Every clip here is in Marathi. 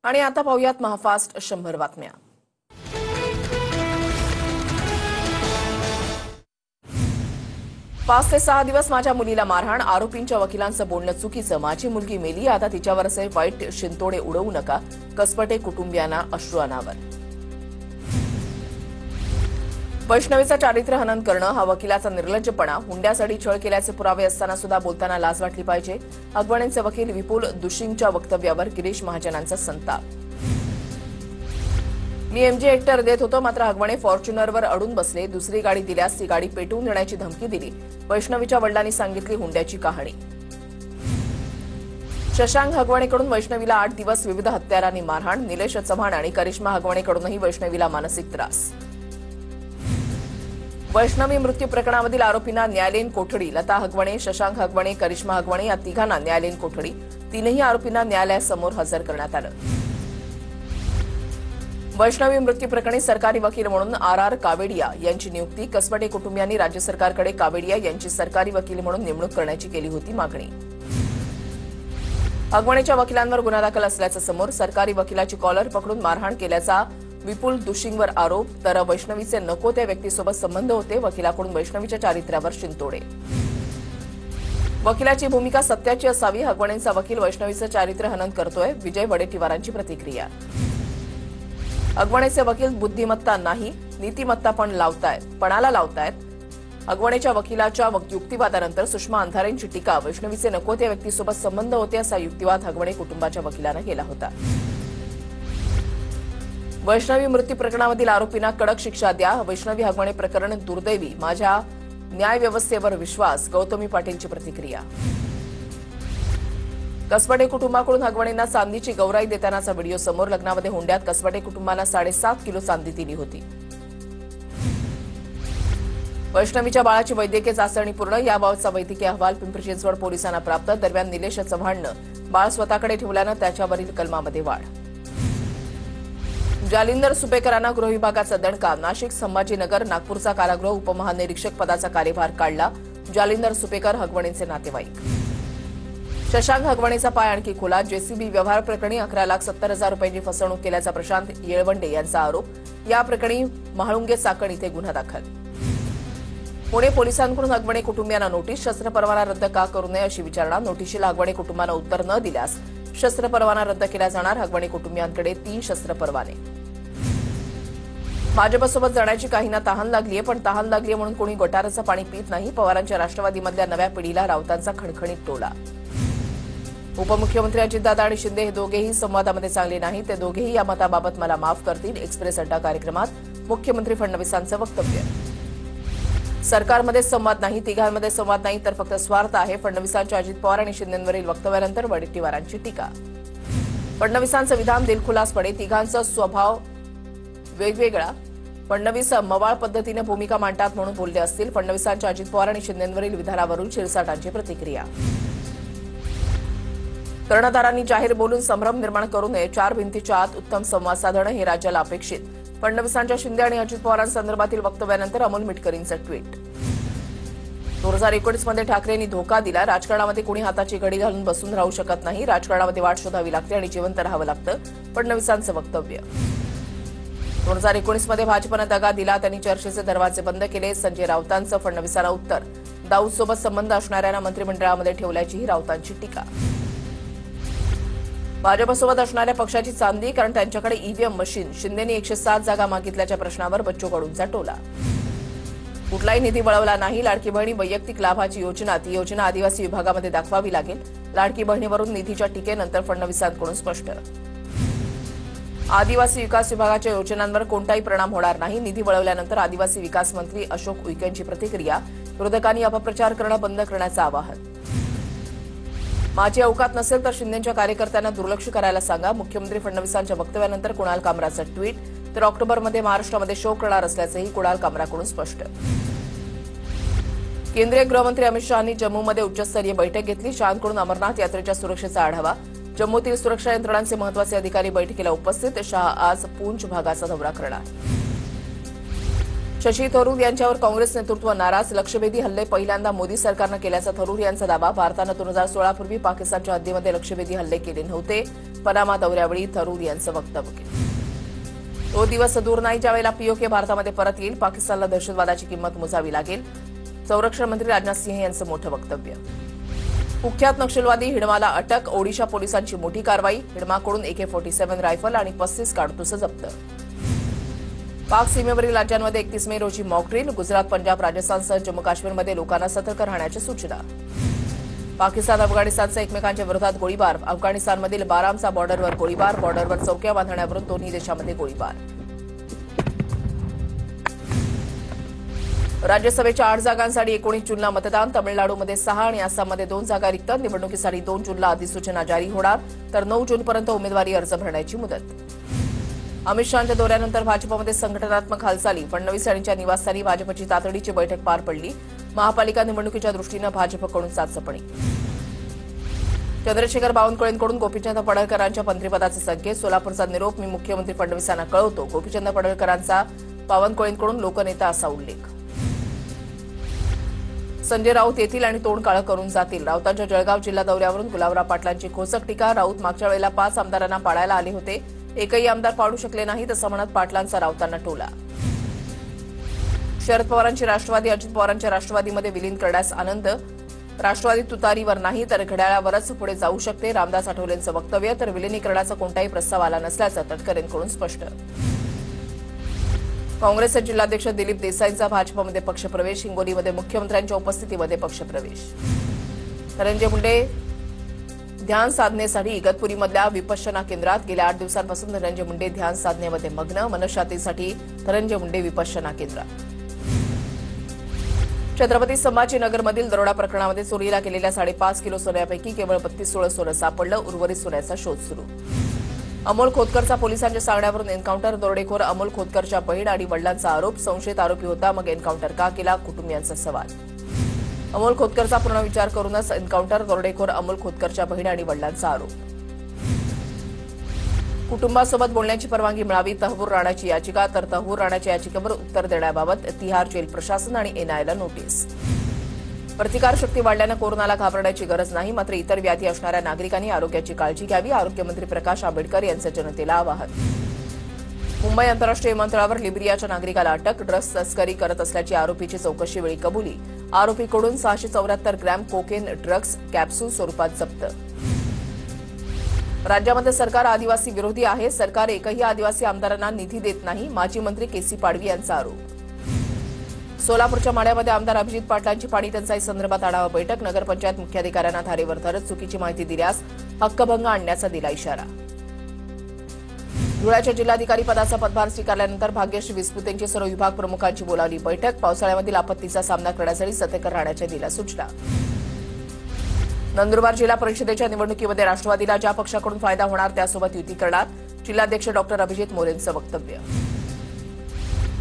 आणि आता पाहूयात महाफास्ट 100 बातम्या। 5 ते 6 दिवस माझ्या मुलीला मारहाण, आरोपींच्या वकिलांचं बोलणं चुकीचं, माझी मुलगी मेली, आता तिच्यावर असे वाईट शिंतोडे उडवू नका, कसपटे कुटुंबियांना अश्रू अनावर। वैष्णवीचं चारित्र्य हनन करणं हा वकिलाचा निर्लज्जपणा, हुंड्यासाठी छळ केल्याचे पुरावे असताना सुद्धा बोलताना लाज वाटली पाहिजे। अगवणेंचे वकील विपुल दुशिंगच्या वक्तव्यावर गिरीश महाजनांचा संताप। मी एमजी हेक्टर देत होतो, मात्र हगवणे फॉर्च्युनरवर अडून बसले, दुसरी गाडी दिल्यास ती गाडी पेटवून देण्याची धमकी दिली, वैष्णवीच्या वडिलांनी सांगितली हुंड्याची कहाणी। शशांक हगवणेकडून वैष्णवीला 8 दिवस विविध हत्यारांनी मारहाण, निलेश चव्हाण आणि करिश्मा हगवणेकडूनही वैष्णवीला मानसिक त्रास। वैष्णवी मृत्यू प्रकरणामधील आरोपींना न्यायालयीन कोठडी, लता हगवणे, शशांक हगवणे, करिश्मा हगवणे या तिघांना न्यायालयीन कोठडी, तीनही आरोपींना न्यायालयासमोर हजर करण्यात आलं। वैष्णवी मृत्यू प्रकरणी सरकारी वकील म्हणून आर कावेडिया यांची नियुक्ती, कसबटे कुटुंबियांनी राज्य सरकारकडे कावेडिया यांची सरकारी वकील म्हणून नेमणूक करण्याची केली होती मागणी। हगवणेच्या वकिलांवर गुन्हा दाखल असल्याचं समोर, सरकारी वकिलाची कॉलर पकडून मारहाण केल्याचा विपुल दुशिंगवर आरोप, तर वैष्णवीचे नको त्या व्यक्तीसोबत संबंध होते, वकिलाकडून वैष्णवीच्या चारित्र्यावर शिंतोडे। वकिलाची भूमिका सत्याची असावी, हगवणेंचा वकील वैष्णवीचं चारित्र्य हनन करतोय, विजय वडेट्टीवारांची प्रतिक्रिया। हगवणेचे वकील बुद्धिमत्ता नाही नीतिमत्ता पणाला लावतायत। हगवणेच्या वकिलाच्या युक्तिवादानंतर सुषमा अंधारेंची टीका, वैष्णवीचे नको त्या व्यक्तीसोबत संबंध होते असा युक्तिवाद हगवणे कुटुंबाच्या वकिलानं केला होता। वैष्णवी मृत्यू प्रकरणामधील आरोपींना कडक शिक्षा द्या, वैष्णवी हगवणे प्रकरण दुर्दैवी, माझ्या न्यायव्यवस्थेवर विश्वास, गौतमी पाटीलची प्रतिक्रिया। कसबटे कुटुंबाकडून हगवणेंना चांदीची गौराई देतानाचा व्हिडिओ समोर, लग्नामध्ये हुंड्यात कसबटे कुटुंबाला 7.5 किलो चांदी दिली होती। वैष्णवीच्या बाळाची वैद्यकीय चाचणी पूर्ण, याबाबतचा वैद्यकीय अहवाल पिंपरी चिंचवड पोलिसांना प्राप्त। दरम्यान निलेश चव्हाणनं बाळ स्वतःकडे ठेवल्यानं त्याच्यावरील कलमामध्ये वाढ। जालिंदर सुपेकरांना गृह विभागाचा दणका, नाशिक संभाजीनगर नागपूरचा कारागृह उपमहानिरीक्षक पदाचा कार्यभार काढला, जालिंदर सुपेकर हगवणेंचे नातेवाईक। शशांक हगवणेचा पाय आणखी खुला, जेसीबी व्यवहार प्रकरणी 11,70,000 रुपयांची फसवणूक केल्याचा प्रशांत येळवंडे यांचा आरोप, या प्रकरणी महाळुंगे चाकण इथे गुन्हा दाखल। पुणे पोलिसांकडून हगवणे कुटुंबियांना नोटीस, शस्त्र परवाना रद्द का करू नये अशी विचारणा, नोटीशीला हगवणे कुटुंबानं उत्तर न दिल्यास शस्त्र परवाना रद्द केला जाणार, हगवणे कुटुंबियांकडे 3 शस्त्र परवाने। भाजपसोबत जाण्याची काहींना तहान लागलीय, पण तहान लागलीय म्हणून कोणी गटाराचं पाणी पित नाही, पवारांच्या राष्ट्रवादीमधल्या नव्या पिढीला राऊतांचा खणखणीत टोला। उपमुख्यमंत्री अजितदादा आणि शिंदे हे दोघेही संवादामध्ये चांगले नाही, ते दोघेही या मताबाबत मला माफ करतील, एक्सप्रेस अड्डा कार्यक्रमात मुख्यमंत्री फडणवीसांचं वक्तव्य। सरकारमध्ये संवाद नाही, तिघांमध्ये संवाद नाही, तर फक्त स्वार्थ आहे, फडणवीसांच्या अजित पवार आणि शिंदेंवरील वक्तव्यानंतर वडेट्टीवारांची टीका। फडणवीसांचं विधान दिलखुलासपणे, तिघांचा स्वभाव वेगवेगळा, फडणवीस मवाळ पद्धतीने भूमिका मांडतात म्हणून बोलले असतील, फडणवीसांच्या अजित पवार आणि शिंदेंवरील विधानावरून शिरसाटांची प्रतिक्रिया। कर्णधारांनी जाहीर बोलून संभ्रम निर्माण करू नये, 4 भिंतीच्या आत उत्तम संवाद साधणं हे राज्याला अपेक्षित, फडणवीसांच्या शिंदे आणि अजित पवारांसंदर्भातील वक्तव्यानंतर अमोल मिटकरींचं ट्विट। 2019 मध्ये ठाकरेंनी धोका दिला, राजकारणामध्ये कोणी हाताची घडी घालून बसून राहू शकत नाही, राजकारणामध्ये वाट शोधावी लागते आणि जिवंत राहावं लागतं, फडणवीसांचं वक्तव्य। 2019 मध्ये भाजपनं दगा दिला, त्यांनी चर्चेचे दरवाजे बंद केले, संजय राऊतांचं फडणवीसांना उत्तर, दाऊदसोबत संबंध असणाऱ्यांना मंत्रिमंडळामध्ये ठेवल्याचीही राऊतांची टीका। भाजपसोबत असणाऱ्या पक्षाची चांदी, कारण त्यांच्याकडे ईव्हीएम मशीन, शिंदेनी 107 जागा मागितल्याच्या प्रश्नावर बच्चू कडूंचा टोला। कुठलाही निधी वळवला नाही, लाडकी बहिणी वैयक्तिक लाभाची योजना, ती योजना आदिवासी विभागामध्ये दाखवावी लागेल, लाडकी बहिणीवरून निधीच्या टीकेनंतर फडणवीसांकडून स्पष्ट। आदिवासी विकास विभागाच्या योजनांवर कोणताही परिणाम होणार नाही, निधी वळवल्यानंतर आदिवासी विकास मंत्री अशोक उईकेंची प्रतिक्रिया, विरोधकांनी अपप्रचार करणं बंद करण्याचं आवाहन। माझी अवकात नसेल तर शिंदेच्या कार्यकर्त्यांना दुर्लक्ष करायला सांगा, मुख्यमंत्री फडणवीसांच्या वक्तव्यानंतर कुणाल कामराचं ट्विट, तर ऑक्टोबरमध्ये महाराष्ट्रामध्ये शो करणार असल्याचंही कुणाल कामराकडून स्पष्ट। केंद्रीय गृहमंत्री अमित शहांनी जम्मूमध्ये उच्चस्तरीय बैठक घेतली, शहांकडून अमरनाथ यात्रेच्या सुरक्षेचा आढावा, जम्मूतील सुरक्षा यंत्रणांचे महत्वाचे अधिकारी बैठकीला उपस्थित, शहा आज पूंछ भागाचा दौरा करणार। शशी थरूर यांच्यावर काँग्रेस नेतृत्व नाराज. लक्ष्यभेदी हल्ले पहिल्यांदा मोदी सरकारनं केल्याचा थरूर यांचा दावा. भारतानं 2016 पूर्वी पाकिस्तानच्या हद्दीमध्ये लक्ष्यभेदी हल्ले केले नव्हते. पनामा दौऱ्यावेळी थरूर यांचं वक्तव्य केलं. तो दिवस दूर नाही ज्यावेळेला पीओके भारतामध्ये परत येईल. पाकिस्तानला दहशतवादाची किंमत मोजावी लागेल. संरक्षण मंत्री राजनाथ सिंह यांचं मोठं वक्तव्य. कुख्यात नक्षलवादी हिडमाला अटक. ओडिशा पोलिसांची मोठी कारवाई. हिडमाकडून AK-47 रायफल आणि 35 काडतुसं जप्त. पाक सीमेवरील राज्यांमध्ये 31 मे रोजी मॉकड्रिल. गुजरात, पंजाब, राजस्थानसह जम्मू काश्मीरमध्ये लोकांना सतर्क राहण्याच्या सूचना. पाकिस्तान अफगाणिस्तानचा एकमेकांच्या विरोधात गोळीबार. अफगाणिस्तानमधील बारामचा बॉर्डरवर गोळीबार. बॉर्डरवर चौक्या बांधण्यावरून दोन्ही देशांमध्ये गोळीबार. राज्यसभेच्या 8 जागांसाठी 19 जूनला मतदान. तमिळनाडूमध्ये 6 आणि आसाममध्ये 2 जागा रिक्त. निवडणुकीसाठी 2 जूनला अधिसूचना जारी होणार, तर 9 जूनपर्यंत उमेदवारी अर्ज भरण्याची मुदत. अमित शहाच्या दौऱ्यानंतर भाजपमध्ये संघटनात्मक हालचाली. फडणवीस यांच्या निवासस्थानी भाजपची तातडीची बैठक पार पडली. महापालिका निवडणुकीच्या दृष्टीनं भाजपकडून चाचपणी. चंद्रशेखर बावनकुळेंकडून गोपीचंद पडळकरांच्या मंत्रिपदाचे संकेत. सोलापूरचा निरोप मी मुख्यमंत्री फडणवीसांना कळवतो. गोपीचंद पडळकरांचा बावनकुळेंकडून लोकनेता असा उल्लेख. संजय राऊत येतील आणि तोंड काळं करून जातील. राऊतांच्या जळगाव जिल्हा दौऱ्यावरून गुलाबराव पाटलांची खोचक टीका. राऊत मागच्या वेळेला 5 आमदारांना पाडायला आले होते. एकही आमदार पाडू शकले नाहीत असं म्हणत पाटलांचा राऊतांना टोला. शरद पवारांची राष्ट्रवादी अजित पवारांच्या राष्ट्रवादीमध्ये विलीन करण्यास आनंद. राष्ट्रवादी तुतारीवर नाही तर घड्याळावरच पुढे जाऊ शकते. रामदास आठवलेंचं वक्तव्य. तर विलिनीकरणाचा कोणताही प्रस्ताव आला नसल्याचं तटकरेंकडून स्पष्ट. काँग्रेसचे जिल्हाध्यक्ष दिलीप देसाईंचा भाजपमध्ये पक्षप्रवेश. हिंगोलीमध्ये मुख्यमंत्र्यांच्या उपस्थितीमध्ये पक्षप्रवेश. धनंजय मुंडे ध्यान साधनेसाठी इगतपुरीमधल्या विपश्यना केंद्रात. गेल्या 8 दिवसांपासून धनंजय मुंडे ध्यान साधनेमध्ये मग्न. मनशांतीसाठी धनंजय मुंडे विपश्यना केंद्रात. छत्रपती संभाजीनगरमधील दरोडा प्रकरणामध्ये चोरीला केलेल्या 5.5 किलो सोन्यापैकी केवळ 32 तोळे सोनं सापडलं. उर्वरित सोन्याचा शोध सुरू. अमोल खोतकरचा पोलिसांच्या सांगण्यावरून एन्काउंटर. दरोडेखोर अमोल खोतकरच्या बहीण आणि वडिलांचा आरोप. संशयित आरोपी होता, मग एन्काउंटर का केला? कुटुंबियांचा सवाल. अमोल खोतकरचा पूर्ण विचार करूनच एन्काउंटर. दरोडेखोर अमोल खोतकरच्या बहीण आणि वडिलांचा आरोप. कुटुंबासोबत बोलण्याची परवानगी मिळावी. तहव्वूर राणाची याचिका. तर तहव्वूर राणाच्या याचिकेवर उत्तर देण्याबाबत तिहार जेल प्रशासन आणि एनआयएला नोटीस. प्रतिकारशक्ती वाढल्यानं कोरोनाला घाबरण्याची गरज नाही, मात्र इतर व्याधी असणाऱ्या नागरिकांनी आरोग्याची काळजी घ्यावी. आरोग्यमंत्री प्रकाश आंबेडकर यांचं जनतेला आवाहन. मुंबई आंतरराष्ट्रीय विमानतळावर लिबिरियाच्या नागरिकाला अटक. ड्रग्ज तस्करी करत असल्याची आरोपीची चौकशीवेळी कबुली. आरोपीकडून 674 ग्रॅम कोकेन ड्रग्ज कॅप्सूल स्वरूपात जप्त. राज्यामध्ये सरकार आदिवासी विरोधी आहे. सरकार एकही आदिवासी आमदारांना निधी देत नाही. माजी मंत्री केसी पाडवी यांचा आरोप. सोलापूरच्या माढ्यामध्ये आमदार अभिजित पाटलांची पाणी टंचाई संदर्भात आढावा बैठक. नगरपंचायत मुख्याधिकाऱ्यांना धारेवर धरत चुकीची माहिती दिल्यास हक्कभंग आणण्याचा दिला इशारा. धुळ्याच्या जिल्हाधिकारी पदाचा पदभार स्वीकारल्यानंतर भाग्यश्री विस्पुतेंची सर्व विभाग प्रमुखांची बोलावली बैठक. पावसाळ्यामधील आपत्तीचा सामना करण्यासाठी सतर्क राहण्याच्या दिल्या सूचना. नंदुरबार जिल्हा परिषदेच्या निवडणुकीमध्ये राष्ट्रवादीला ज्या पक्षाकडून फायदा होणार त्यासोबत युती करणार. जिल्हाध्यक्ष डॉक्टर अभिजित मोरेंचं वक्तव्य.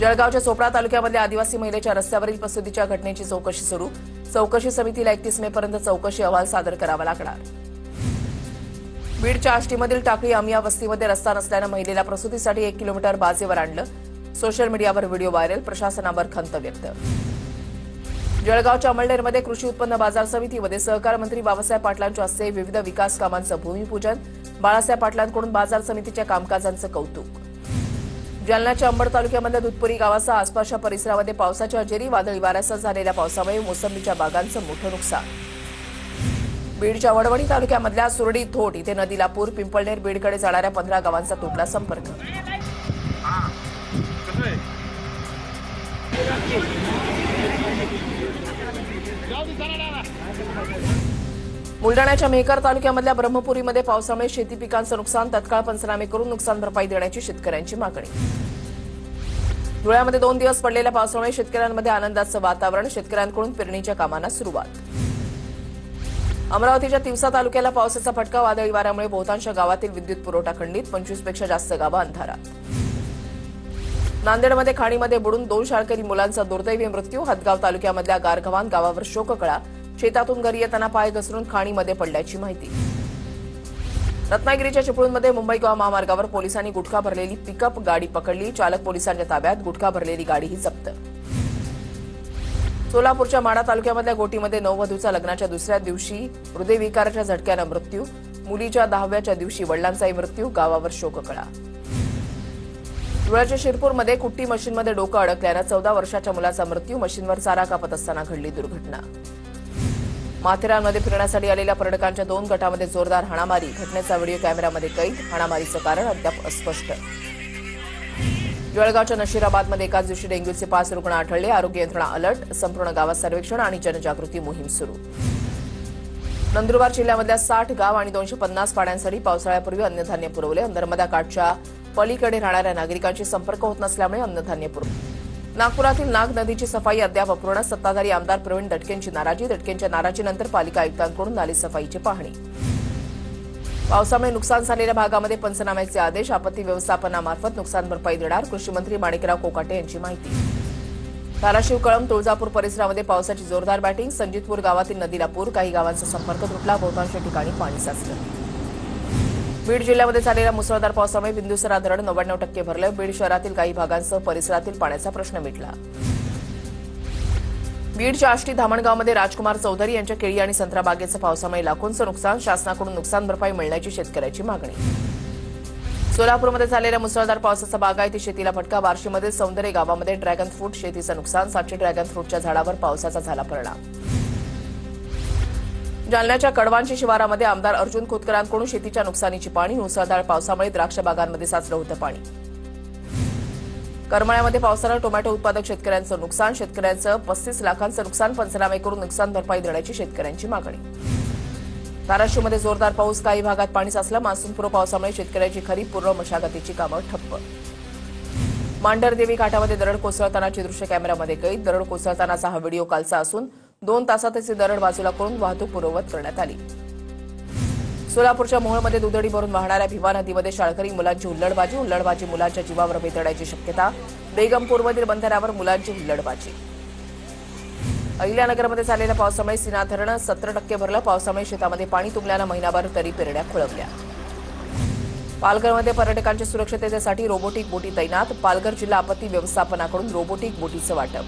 जळगावच्या चोपडा तालुक्यामधल्या आदिवासी महिलेच्या रस्त्यावरील प्रसूतीच्या घटनेची चौकशी सुरू. चौकशी समितीला 31 मेपर्यंत चौकशी अहवाल सादर करावा लागणार. बीडच्या आष्टीमधील टाकळी अमिया वस्तीमध्ये रस्ता नसल्यानं महिलेला प्रसूतीसाठी 1 किलोमीटर बाजेवर आणलं. सोशल मीडियावर व्हिडिओ व्हायरल. प्रशासनावर खंत व्यक्त. जळगावच्या अमळनेरमध्ये कृषी उत्पन्न बाजार समितीमध्ये सहकार मंत्री बाबासाहेब पाटलांच्या हस्ते विविध विकास कामांचं भूमिपूजन. बाळासाहेब पाटलांकडून बाजार समितीच्या कामकाजांचं कौतुक. जालन्याच्या अंबड तालुक्यामधल्या दुधपुरी गावासह आसपासच्या परिसरामध्ये पावसाच्या हजेरी. वादळी वाऱ्यासह झालेल्या पावसामुळे मोसंबीच्या बागांचं मोठं नुकसान. बीडच्या वडवणी तालुक्यामधल्या सुरडी थोट इथे नदीला पूर. पिंपळनेर बीडकडे जाणाऱ्या 15 गावांचा तुटला संपर्क. बुलडाण्याच्या मेहकर तालुक्यामधल्या ब्रह्मपुरीमध्ये पावसामुळे शेती पिकांचं नुकसान. तत्काळ पंचनामे करून नुकसान भरपाई देण्याची शेतकऱ्यांची मागणी. धुळ्यामध्ये 2 दिवस पडलेल्या पावसामुळे शेतकऱ्यांमध्ये आनंदाचं वातावरण. शेतकऱ्यांकडून पेरणीच्या कामांना सुरुवात. अमरावतीच्या तिवसा तालुक्याला पावसाचा फटका. वादळी वाऱ्यामुळे बहुतांश गावातील विद्युत पुरवठा खंडित. 25 पेक्षा जास्त गावं अंधारात. नांदेडमध्ये खाणीमध्ये बुडून 2 शाळकरी मुलांचा दुर्दैवी मृत्यू. हदगाव तालुक्यामधल्या गारगव्हाण गावावर शोककळा. शेतातून घरी येताना पाय घसरून खाणीमध्ये पडल्याची माहिती. रत्नागिरीच्या चिपळूणमध्ये मुंबई गोवा महामार्गावर पोलिसांनी गुटखा भरलेली पिकअप गाडी पकडली. चालक पोलिसांच्या ताब्यात. गुटखा भरलेली गाडीही जप्त. सोलापूरच्या माढा तालुक्यामधल्या गोटीमध्ये नववधूचा लग्नाच्या दुसऱ्या दिवशी हृदयविकाराच्या झटक्यानं मृत्यू, मुलीच्या 10व्याच्या दिवशी वडिलांचाही मृत्यू, गावावर शोककळा. धुळ्याच्या शिरपूरमध्ये कुट्टी मशीनमध्ये डोकं अडकल्यानं 14 वर्षाच्या मुलाचा मृत्यू, मशीनवर चारा कापत असताना घडली दुर्घटना. माथेरानमध्ये फिरण्यासाठी आलेल्या पर्यटकांच्या 2 गटामध्ये जोरदार हाणामारी, घटनेचा व्हिडिओ कॅमेऱ्यामध्ये कैद, हाणामारीचं कारण अद्याप अस्पष्ट. जळगावच्या नशिराबादमध्ये एकाच दिवशी डेंग्यूचे 5 रुग्ण आढळले, आरोग्य यंत्रणा अलर्ट, संपूर्ण गावात सर्वेक्षण आणि जनजागृती मोहीम सुरू. नंदुरबार जिल्ह्यामधल्या 60 गाव आणि 250 पाड्यांसाठी पावसाळ्यापूर्वी अन्नधान्य पुरवले. नर्मदा काठच्या पलीकडे राहणाऱ्या नागरिकांशी संपर्क होत नसल्यामुळे अन्नधान्य पुरवले. नागपुरातील नाग नदीची सफाई अद्याप अपूर्ण, सत्ताधारी आमदार प्रवीण दटकेंची नाराजी, दटकेंच्या नाराजीनंतर पालिका आयुक्तांकडून नाली सफाईची पाहणी. पावसामुळे नुकसान झालेल्या भागामध्ये पंचनाम्याचे आदेश, आपत्ती व्यवस्थापनामार्फत नुकसान भरपाई देणार, कृषी मंत्री माणिकराव कोकाटे यांची माहिती. धाराशिव, कळंब, तुळजापूर परिसरामध्ये पावसाची जोरदार बॅटिंग, संजितपूर गावातील नदीला पूर, काही गावांचा संपर्क तुटला, बहुतांश ठिकाणी पाणी साचलं. बीड जिल्ह्यामध्ये झालेल्या मुसळधार पावसामुळे बिंदुसरा धरण 99% भरलं, बीड शहरातील काही भागांसह परिसरातील पाण्याचा प्रश्न मिटला. बीडच्या आष्टी धामणगावमध्ये राजकुमार चौधरी यांच्या केळी आणि संत्रा बागेचं पावसामुळे लाखोंचं नुकसान, शासनाकडून नुकसान भरपाई मिळण्याची शेतकऱ्याची मागणी. सोलापूरमध्ये झालेल्या मुसळधार पावसाचा बागायती शेतीला फटका, बार्शीमध्ये सौंदर्य गावामध्ये ड्रॅगन फ्रूट शेतीचं नुकसान, 700 ड्रॅगन फ्रूटच्या झाडावर पावसाचा झाला परिणाम. जालन्याच्या कडवांची शिवारामध्ये आमदार अर्जुन खोतकरांकडून शेतीच्या नुकसानीची पाहणी, मुसळधार पावसामुळे द्राक्ष बागांमध्ये साचलं होतं पाणी. करमाळ्यामध्ये पावसानं टोमॅटो उत्पादक शेतकऱ्यांचं नुकसान, शेतकऱ्यांचं 35 लाखांचं नुकसान, पंचनामे करून नुकसान भरपाई देण्याची शेतकऱ्यांची मागणी. धाराशिवमध्ये जोरदार पाऊस, काही भागात पाणी साचलं, मान्सूनपूर्व पावसामुळे शेतकऱ्यांची खरीप पूर्व मशागतीची कामं ठप्प. मांढरदेवी घाटामध्ये दरड कोसळतानाची दृश्य कॅमेऱ्यामध्ये कैद, दरड कोसळतानाचा हा व्हिडिओ कालचा असून 2 तासातच दरड बाजूला करून वाहतूक पूर्ववत करण्यात आली. सोलापूरच्या मोहोळमध्ये दुधडी भरून वाहणाऱ्या भीमा नदीमध्ये शाळकरी मुलांची हुल्लडबाजी मुलांच्या जीवावर बेतण्याची शक्यता, बेगमपूरमधील बंधाऱ्यावर मुलांची हुल्लडबाजी. अहिल्यानगरमध्ये झालेल्या पावसामुळे सीना धरण 70% भरलं, पावसामुळे शेतामध्ये पाणी तुंबल्यानं महिनाभर तरी पेरण्या खोळंबल्या. पालघरमध्ये पर्यटकांच्या सुरक्षिततेसाठी रोबोटिक बोटी तैनात, पालघर जिल्हा आपत्ती व्यवस्थापनाकडून रोबोटिक बोटीचं वाटप.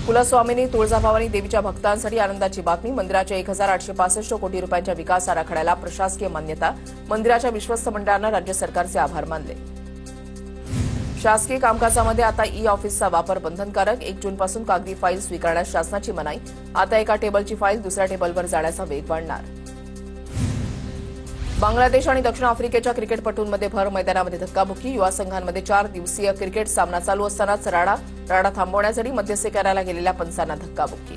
कुलस्वामिनी तुळजाभवानी देवीच्या भक्तांसाठी आनंदाची बातमी, मंदिराच्या 1865 कोटी रुपयांच्या विकास आराखड्याला प्रशासकीय मान्यता, मंदिराच्या विश्वस्त मंडळानं राज्य सरकारचे आभार मानले. शासकीय कामकाजामध्ये आता ई-ऑफिसचा वापर बंधनकारक, 1 जूनपासून कागदी फाईल स्वीकारण्यास शासनाची मनाई, आता एका टेबलची फाईल दुसऱ्या टेबलवर जाण्याचा वेग वाढणार. बांगलादेश आणि दक्षिण आफ्रिकेच्या क्रिकेटपटूंमध्ये भर, मैदानामध्ये धक्काबुक्की, युवा संघांमध्ये 4 दिवसीय क्रिकेट सामना चालू असतानाच राडा थांबवण्यासाठी मध्यस्थी करायला गेलेल्या पंचांना धक्काबुक्की.